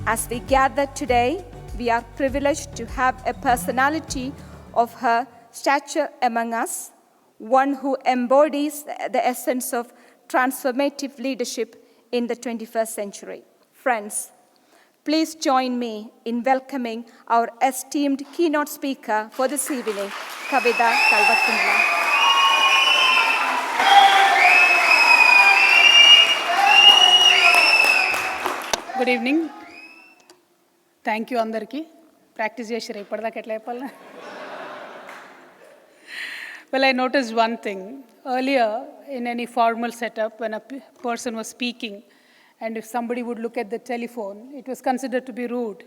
As we gather today, we are privileged to have a personality of her stature among us, one who embodies the essence of transformative leadership in the 21st century. Friends, please join me in welcoming our esteemed keynote speaker for this evening, Kavitha Kalvathundla. Good evening. Thank you, Andarki. Practice chesira ippadaka etla cheppalna. Well, I noticed one thing. Earlier, in any formal setup, when a person was speaking, and if somebody would look at the telephone, it was considered to be rude.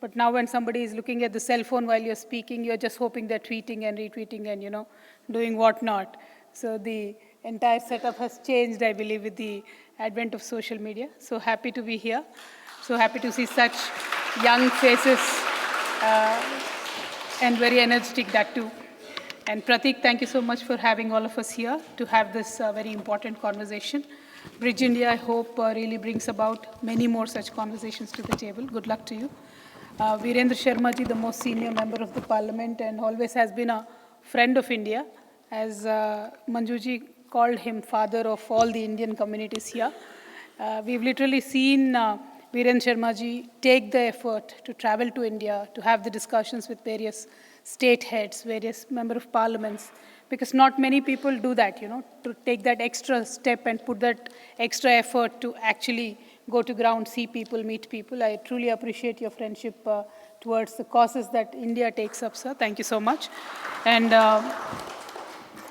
But now when somebody is looking at the cell phone while you're speaking, you're just hoping they're tweeting and retweeting and, doing whatnot. So the entire setup has changed, I believe, with the advent of social media. So happy to be here. So happy to see such young faces and very energetic, that too. And Pratik, thank you so much for having all of us here to have this very important conversation. Bridge India, I hope, really brings about many more such conversations to the table. Good luck to you. Virendra Sharma ji, the most senior member of the parliament and always has been a friend of India, as Manju ji called him father of all the Indian communities here. We've literally seen Virendra Sharma ji take the effort to travel to India, to have the discussions with various state heads, various member of parliaments, because not many people do that, to take that extra step and put that extra effort to actually go to ground, see people, meet people. I truly appreciate your friendship towards the causes that India takes up, sir. Thank you so much. And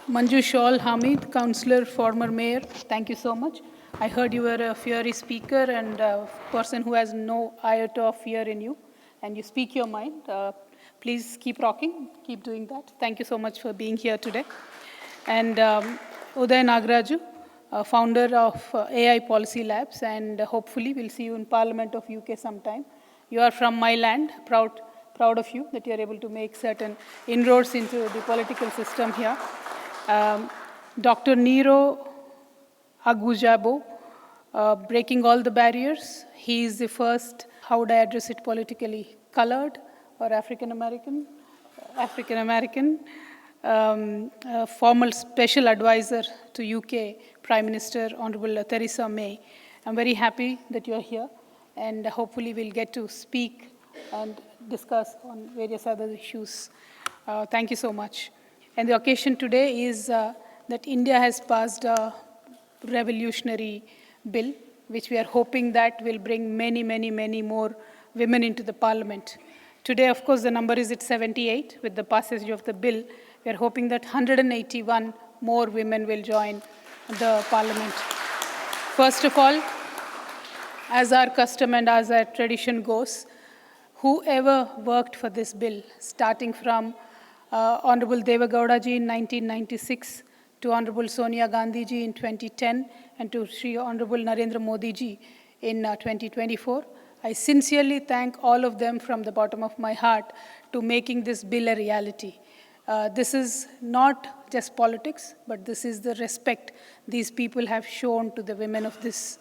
Manju Shaul Hamid, councillor, former mayor, thank you so much. I heard you were a fiery speaker and a person who has no iota of fear in you, and you speak your mind. Please keep rocking, keep doing that. Thank you so much for being here today. And Uday Nagaraju, founder of AI Policy Labs, and hopefully we'll see you in Parliament of UK sometime. You are from my land, proud of you that you are able to make certain inroads into the political system here. Dr. Nero Agujabo, breaking all the barriers. He is the first, how would I address it politically, colored or African-American, former special advisor to UK Prime Minister, Honorable Theresa May. I'm very happy that you're here, and hopefully we'll get to speak and discuss on various other issues. Thank you so much. And the occasion today is that India has passed a revolutionary bill, which we are hoping that will bring many, many, many more women into the parliament. Today, of course, the number is at 78. With the passage of the bill, we are hoping that 181 more women will join the parliament. First of all, as our custom and as our tradition goes, whoever worked for this bill, starting from Honorable Deve Gowda ji in 1996, to Honorable Sonia Gandhi ji in 2010, and to Sri Honorable Narendra Modi ji in 2024. I sincerely thank all of them from the bottom of my heart to making this bill a reality. This is not just politics, but this is the respect these people have shown to the women of this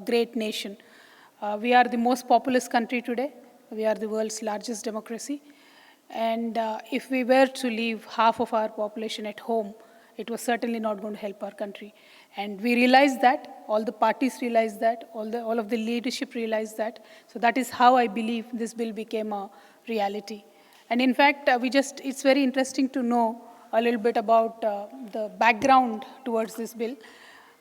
great nation. We are the most populous country today. We are the world's largest democracy. And if we were to leave half of our population at home, it was certainly not going to help our country. And we realized that, all the parties realized that, all of the leadership realized that. So that is how I believe this bill became a reality. And in fact, it's very interesting to know a little bit about the background towards this bill.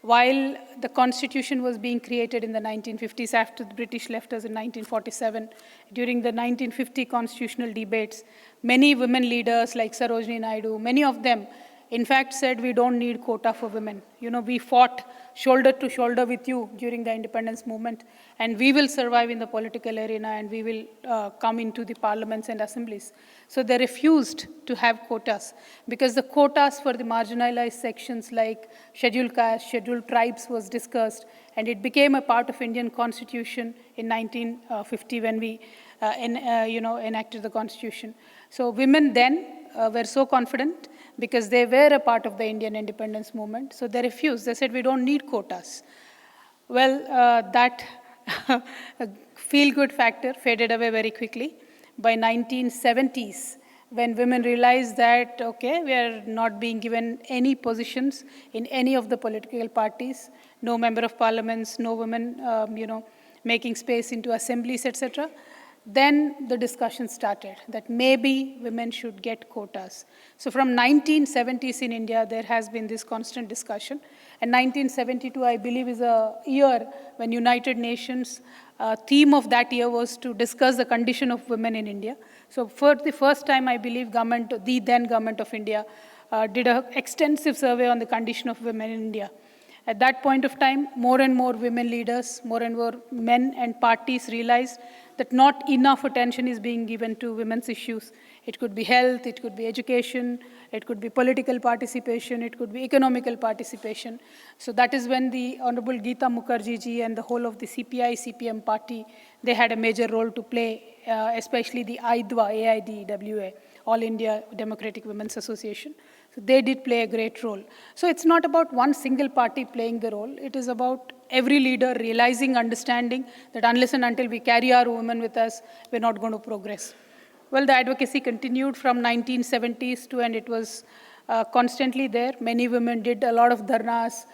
While the Constitution was being created in the 1950s, after the British left us in 1947, during the 1950 constitutional debates, many women leaders like Sarojini Naidu, many of them, in fact, said we don't need quota for women. We fought shoulder to shoulder with you during the independence movement, and we will survive in the political arena, and we will come into the parliaments and assemblies. So they refused to have quotas, because the quotas for the marginalized sections like scheduled caste, scheduled tribes was discussed, and it became a part of Indian Constitution in 1950 when we enacted the Constitution. So women then were so confident because they were a part of the Indian independence movement. So they refused. They said, we don't need quotas. Well, that feel-good factor faded away very quickly. By 1970s, when women realized that, okay, we are not being given any positions in any of the political parties, no member of parliaments, no women, making space into assemblies, etc., then the discussion started that maybe women should get quotas. So from 1970s in India, there has been this constant discussion. And 1972, I believe, is a year when United Nations theme of that year was to discuss the condition of women in India. So for the first time, I believe the then government of India did an extensive survey on the condition of women in India. At that point of time, more and more women leaders, more and more men and parties realized that not enough attention is being given to women's issues. It could be health, it could be education, it could be political participation, it could be economical participation. So that is when the Honorable Geeta Mukherjee ji and the whole of the CPI-CPM party, they had a major role to play, especially the AIDWA, AIDWA, All India Democratic Women's Association. So they did play a great role. So it's not about one single party playing the role. It is about every leader realizing, understanding that unless and until we carry our women with us, we're not going to progress. Well, the advocacy continued from 1970s to, and it was constantly there. Many women did a lot of dharnas.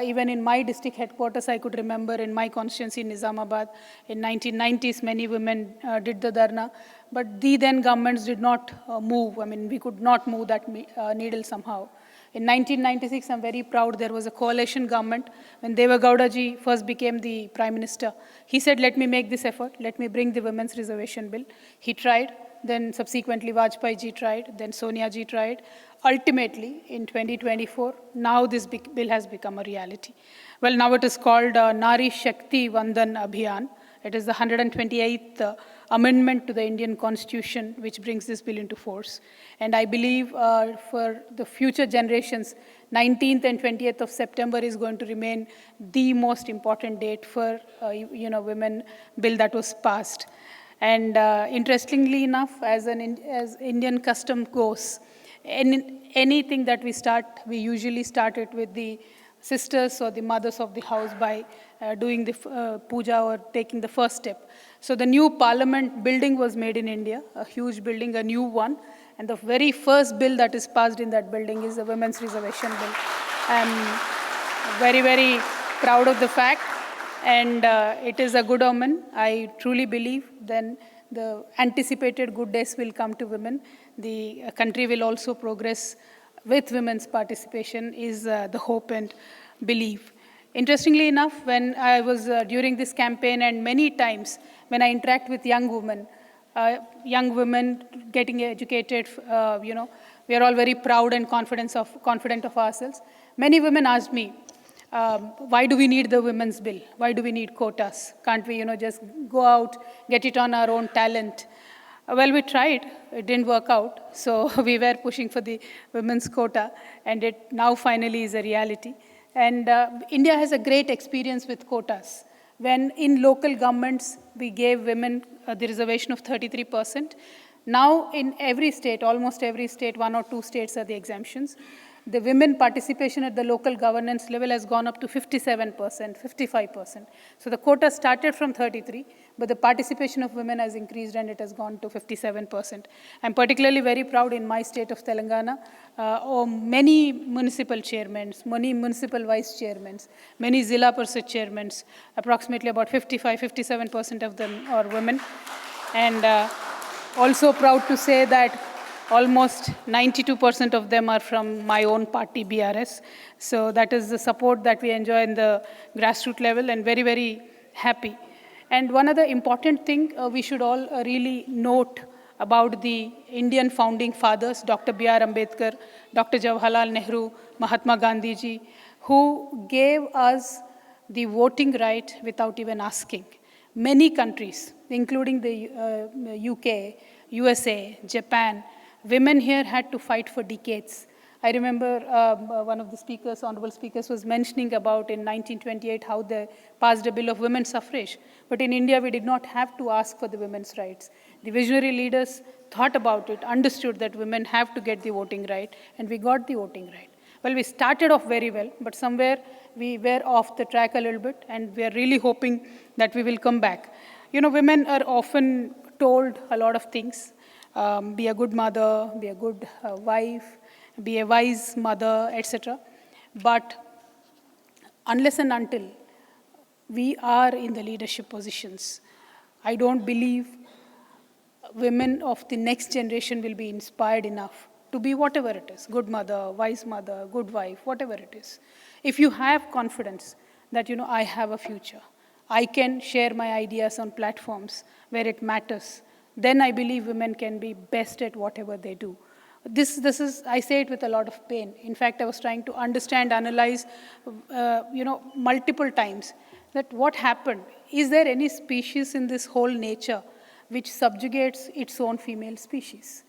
Even in my district headquarters, I could remember in my constituency in Nizamabad, in 1990s, many women did the dharna. But the then governments did not move. I mean, we could not move that needle somehow. In 1996, I'm very proud, there was a coalition government. When Deva Gowda ji first became the Prime Minister, he said, let me make this effort, let me bring the Women's Reservation Bill. He tried, then subsequently Vajpayee ji tried, then Sonia ji tried. Ultimately, in 2024, now this bill has become a reality. Well, now it is called Nari Shakti Vandan Abhiyan. It is the 128th amendment to the Indian Constitution which brings this bill into force. And I believe for the future generations, 19th and 20th of September is going to remain the most important date for women bill that was passed. And interestingly enough, as Indian custom goes, anything that we start, we usually start it with the sisters or the mothers of the house by doing the puja or taking the first step. So the new parliament building was made in India, a huge building, a new one. And the very first bill that is passed in that building is the Women's Reservation Bill. I'm very, very proud of the fact. And it is a good omen. I truly believe then the anticipated good days will come to women. The country will also progress with women's participation is the hope and belief. Interestingly enough, when I was during this campaign and many times when I interact with young women getting educated, we are all very proud and confident of ourselves. Many women asked me, why do we need the women's bill? Why do we need quotas? Can't we, just go out, get it on our own talent? Well, we tried. It didn't work out. So we were pushing for the women's quota, and it now finally is a reality. And India has a great experience with quotas. When in local governments, we gave women the reservation of 33%. Now in every state, almost every state, 1 or 2 states are the exemptions. The women participation at the local governance level has gone up to 57%, 55%. So the quota started from 33, but the participation of women has increased and it has gone to 57%. I'm particularly very proud in my state of Telangana, many municipal chairmen, many municipal vice chairmen, many Zilla Parishad chairmen, approximately about 55, 57% of them are women. And also proud to say that almost 92% of them are from my own party, BRS. So that is the support that we enjoy in the grassroots level, and very, very happy. And one other important thing we should all really note about the Indian founding fathers, Dr. B.R. Ambedkar, Dr. Jawaharlal Nehru, Mahatma Gandhi ji, who gave us the voting right without even asking. Many countries, including the UK, USA, Japan, women here had to fight for decades. I remember one of the speakers, honorable speakers, was mentioning about in 1928 how they passed a bill of women's suffrage. But in India, we did not have to ask for the women's rights. The visionary leaders thought about it, understood that women have to get the voting right, and we got the voting right. Well, we started off very well, but somewhere we were off the track a little bit, and we are really hoping that we will come back. You know, women are often told a lot of things. Be a good mother, be a good wife, be a wise mother, etc. But unless and until we are in the leadership positions, I don't believe women of the next generation will be inspired enough to be whatever it is, good mother, good wife, whatever it is. If you have confidence that, you know, I have a future, I can share my ideas on platforms where it matters, then I believe women can be best at whatever they do. This is, I say it with a lot of pain. In fact, I was trying to understand, analyze, multiple times that what happened. Is there any species in this whole nature which subjugates its own female species?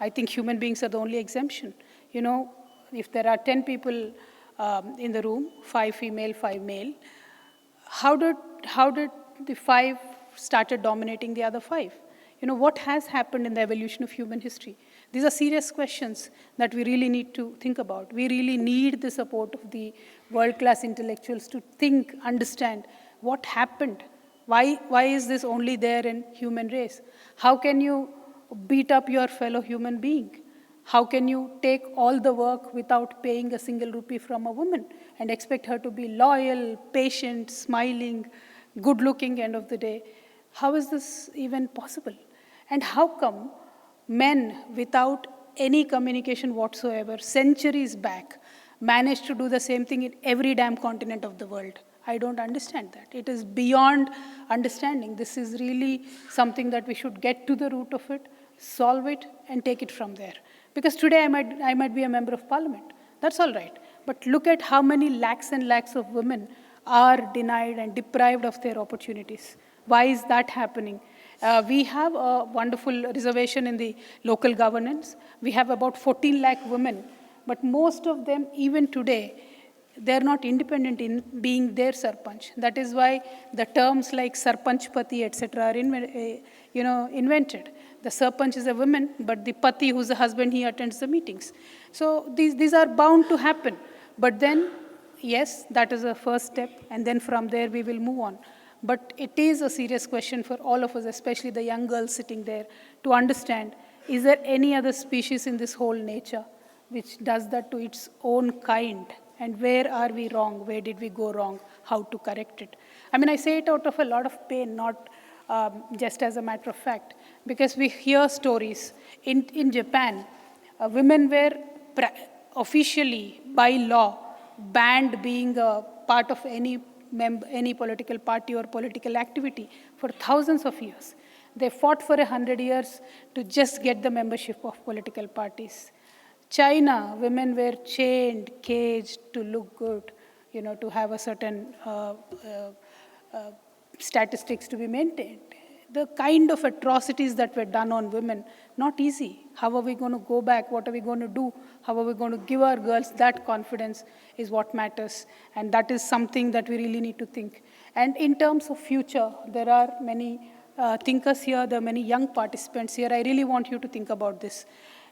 I think human beings are the only exemption. You know, if there are 10 people in the room, 5 female, 5 male, how did the 5 started dominating the other 5? You know, what has happened in the evolution of human history? These are serious questions that we really need to think about. We really need the support of the world-class intellectuals to think, understand what happened. Why is this only there in human race? How can you beat up your fellow human being? How can you take all the work without paying a single rupee from a woman and expect her to be loyal, patient, smiling, good-looking end of the day? How is this even possible? And how come men, without any communication whatsoever, centuries back, managed to do the same thing in every damn continent of the world? I don't understand that. It is beyond understanding. This is really something that we should get to the root of it, solve it, and take it from there. Because today I might be a member of parliament. That's all right. But look at how many lakhs and lakhs of women are denied and deprived of their opportunities. Why is that happening? We have a wonderful reservation in the local governance. We have about 14 lakh women, but most of them, even today, they're not independent in being their sarpanch. That is why the terms like sarpanchpati, etc., are invented. The sarpanch is a woman, but the pati, who's the husband, he attends the meetings. So these are bound to happen. But then, yes, that is a first step, and then from there we will move on. But it is a serious question for all of us, especially the young girls sitting there, to understand, is there any other species in this whole nature which does that to its own kind? And where are we wrong? Where did we go wrong? How to correct it? I mean, I say it out of a lot of pain, not just as a matter of fact, because we hear stories. In Japan, women were officially, by law, banned being a part of any political party or political activity for thousands of years. They fought for 100 years to just get the membership of political parties. China, women were chained, caged to look good, to have a certain statistics to be maintained. The kind of atrocities that were done on women, not easy. How are we going to go back? What are we going to do? How are we going to give our girls that confidence is what matters. And that is something that we really need to think. And in terms of future, there are many thinkers here, there are many young participants here. I really want you to think about this.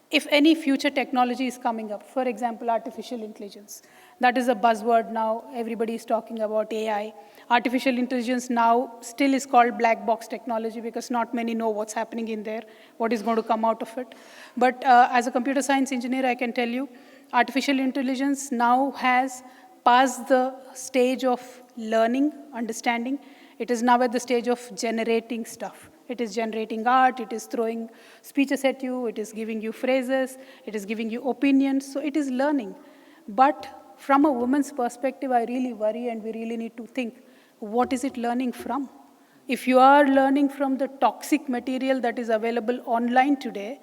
If any future technology is coming up, for example, artificial intelligence, that is a buzzword now, everybody is talking about AI. Artificial intelligence now still is called black box technology because not many know what's happening in there, what is going to come out of it. But as a computer science engineer, I can tell you, artificial intelligence now has passed the stage of learning, understanding. It is now at the stage of generating stuff. It is generating art, it is throwing speeches at you, it is giving you phrases, it is giving you opinions, so it is learning. But from a woman's perspective, I really worry and we really need to think, what is it learning from? If you are learning from the toxic material that is available online today,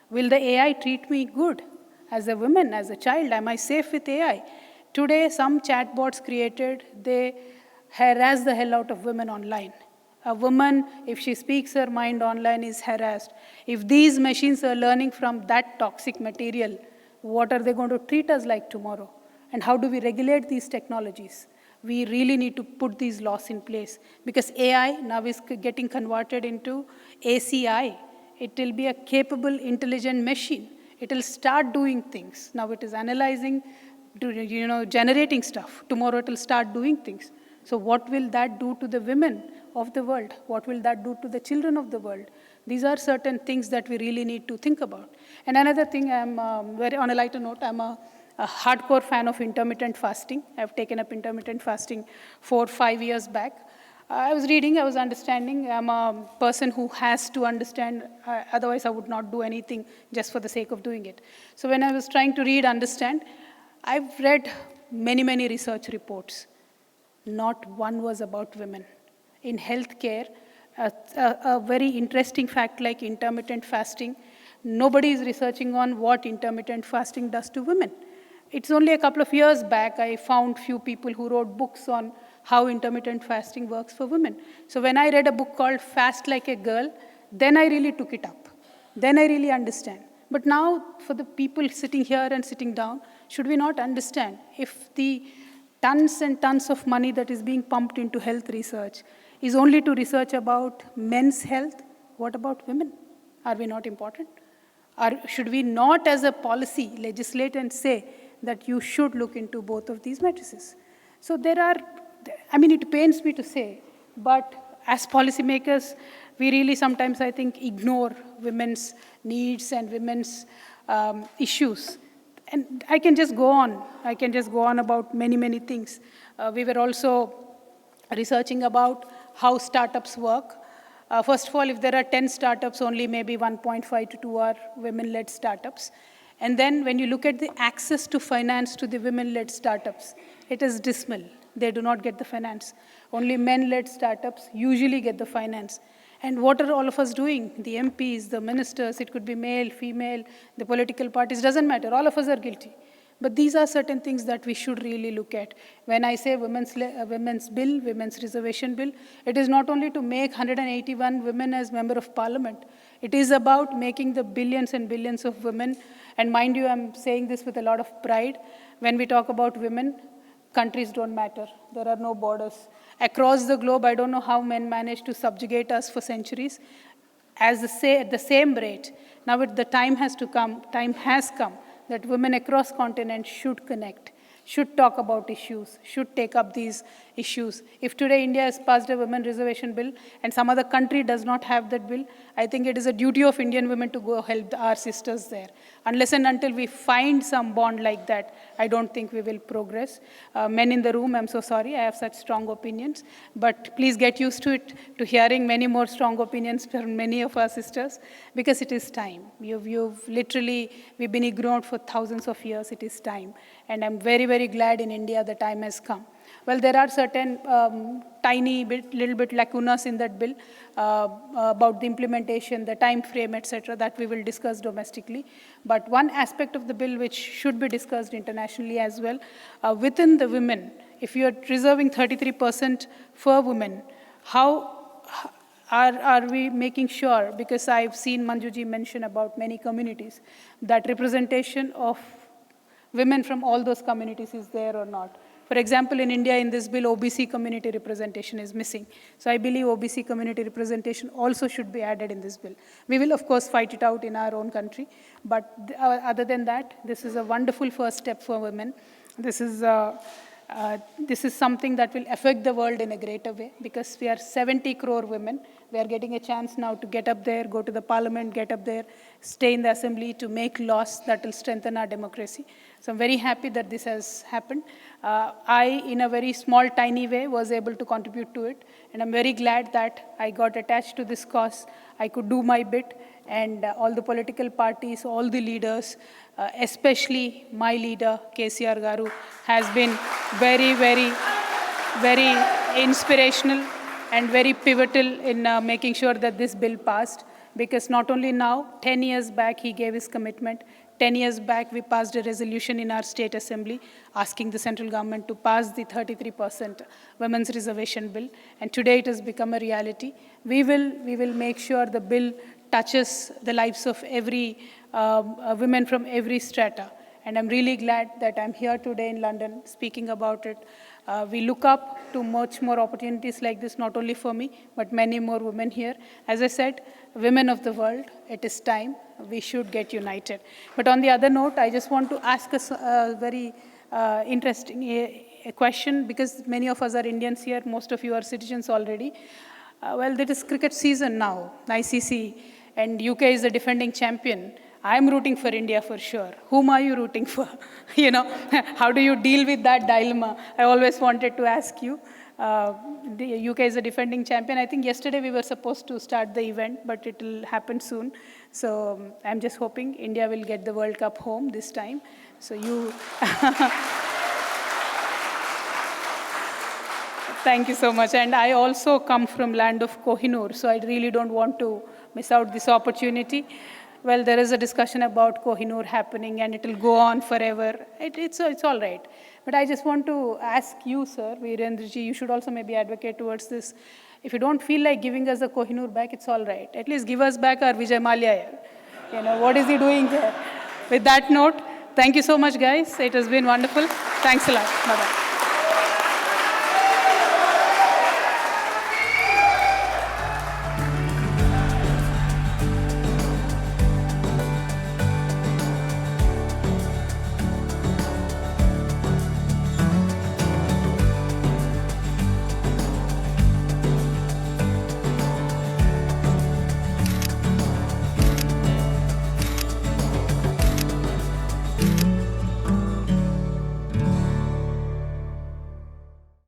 will the AI treat me good? As a woman, as a child, am I safe with AI? Today, some chatbots created, they harass the hell out of women online. A woman, if she speaks her mind online, is harassed. If these machines are learning from that toxic material, what are they going to treat us like tomorrow? And how do we regulate these technologies? We really need to put these laws in place because AI now is getting converted into ACI. It will be a capable, intelligent machine. It will start doing things. Now it is analyzing, generating stuff. Tomorrow it will start doing things. So what will that do to the women of the world? What will that do to the children of the world? These are certain things that we really need to think about. And another thing, very on a lighter note, I'm a hardcore fan of intermittent fasting. I've taken up intermittent fasting 4 or 5 years back. I was reading, I was understanding. I'm a person who has to understand, otherwise I would not do anything just for the sake of doing it. So when I was trying to read, understand, I've read many, many research reports. Not one was about women. In healthcare, a very interesting fact like intermittent fasting, nobody is researching on what intermittent fasting does to women. It's only a couple of years back I found few people who wrote books on how intermittent fasting works for women. So when I read a book called Fast Like a Girl, then I really took it up. Then I really understand. But now for the people sitting here and sitting down, should we not understand if the tons and tons of money that is being pumped into health research is only to research about men's health, what about women? Are we not important? Or should we not as a policy legislate and say that you should look into both of these matrices? So there are, it pains me to say, but as policymakers, we really sometimes, I think, ignore women's needs and women's issues. And I can just go on. I can just go on about many, many things. We were also researching about how startups work. First of all, if there are 10 startups, only maybe 1.5 to 2 are women-led startups. And then when you look at the access to finance to the women-led startups, it is dismal. They do not get the finance. Only men-led startups usually get the finance. And what are all of us doing? The MPs, the ministers, it could be male, female, the political parties, doesn't matter. All of us are guilty. But these are certain things that we should really look at. When I say women's bill, women's reservation bill, it is not only to make 181 women as member of parliament. It is about making the billions and billions of women. And mind you, I'm saying this with a lot of pride. When we talk about women, countries don't matter. There are no borders. Across the globe, I don't know how men managed to subjugate us for centuries. At the same rate, now the time has come that women across continents should connect, should talk about issues, should take up these issues. If today India has passed a women reservation bill and some other country does not have that bill, I think it is a duty of Indian women to go help our sisters there. Unless and until we find some bond like that, I don't think we will progress. Men in the room, I'm so sorry, I have such strong opinions, but please get used to it, to hearing many more strong opinions from many of our sisters, because it is time. We've been ignored for thousands of years, it is time. And I'm very, very glad in India the time has come. Well, there are certain little bit lacunas in that bill about the implementation, the time frame, etc., that we will discuss domestically. But one aspect of the bill which should be discussed internationally as well, within the women, if you are reserving 33% for women, how are we making sure, because I've seen Manjuji mention about many communities, that representation of women from all those communities is there or not. For example, in India, in this bill, OBC community representation is missing. So I believe OBC community representation also should be added in this bill. We will, of course, fight it out in our own country. But other than that, this is a wonderful first step for women. This is something that will affect the world in a greater way, because we are 70 crore women. We are getting a chance now to get up there, go to the parliament, get up there, stay in the assembly to make laws that will strengthen our democracy. So I'm very happy that this has happened. I, in a very small, tiny way, was able to contribute to it. And I'm very glad that I got attached to this cause. I could do my bit. And all the political parties, all the leaders, especially my leader, KCR Garu, has been very, very, very inspirational and very pivotal in making sure that this bill passed. Because not only now, 10 years back, he gave his commitment. 10 years back, we passed a resolution in our state assembly asking the central government to pass the 33% women's reservation bill. And today it has become a reality. We will make sure the bill touches the lives of every women from every strata. And I'm really glad that I'm here today in London speaking about it. We look up to much more opportunities like this, not only for me, but many more women here. As I said, women of the world, it is time. We should get united. But on the other note, I just want to ask a very interesting a question, because many of us are Indians here, most of you are citizens already. Well, it is cricket season now, ICC, and UK is the defending champion. I'm rooting for India for sure. Whom are you rooting for? You know, how do you deal with that dilemma? I always wanted to ask you. The UK is a defending champion. I think yesterday we were supposed to start the event, but it will happen soon. So I'm just hoping India will get the World Cup home this time. So you... Thank you so much. And I also come from land of Kohinoor, so I really don't want to miss out this opportunity. Well, there is a discussion about Kohinoor happening, and it will go on forever. It's all right. But I just want to ask you, sir, Virendraji, you should also maybe advocate towards this. If you don't feel like giving us the Kohinoor back, it's all right. At least give us back our Vijay Mallya. You know, what is he doing here? With that note, thank you so much, guys. It has been wonderful. Thanks a lot. Bye-bye.